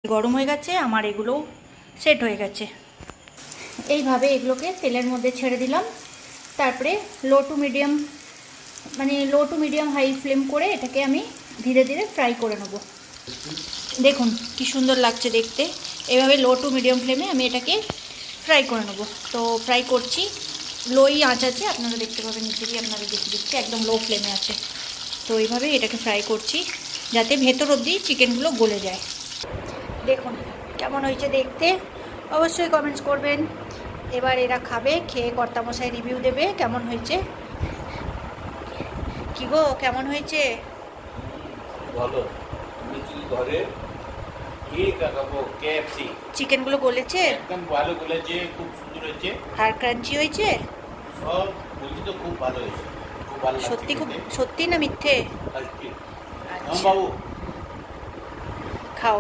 গরম হয়ে গেছে, আমার এগুলো সেট হয়ে গেছে। এইভাবে এগুলোকে তেলের মধ্যে ছেড়ে দিলাম। তারপরে low to medium high flame করে এটাকে আমি ধীরে ধীরে ফ্রাই করে নেব। দেখুন কি সুন্দর লাগছে দেখতে। এভাবে লো টু মিডিয়াম ফ্লেমে আমি এটাকে ফ্রাই করে নেব। তো ফ্রাই করছি, লোই আঁচ আছে, আপনারা দেখতে পাবেন নিচেই, আপনারা দেখে দিচ্ছি একদম লো ফ্লেমে আছে। তো এইভাবে এটাকে ফ্রাই করছি যাতে ভেতর অবধি চিকেনগুলো গলে যায়। দেখুন কেমন হয়েছে দেখতে, অবশ্যই কমেন্টস করবেন। এবার এরা খাবে, খেয়ে কর্তামশাই রিভিউ দেবে কেমন হয়েছে। কি গো কেমন হয়েছে? বলো, তুমি কি ঘরে কি খাবো? কেএফসি চিকেনগুলো গলেছে, একদম ভালো বলেছে, খুব সুন্দর হয়েছে, আর ক্রাঞ্চি হয়েছে। সব বলছি তো খুব ভালো হয়েছে, খুব ভালো লাগছে সত্যি খুব খেতে। সত্যি না মিথ্যে? সত্যি। আচ্ছা বাবু খাও।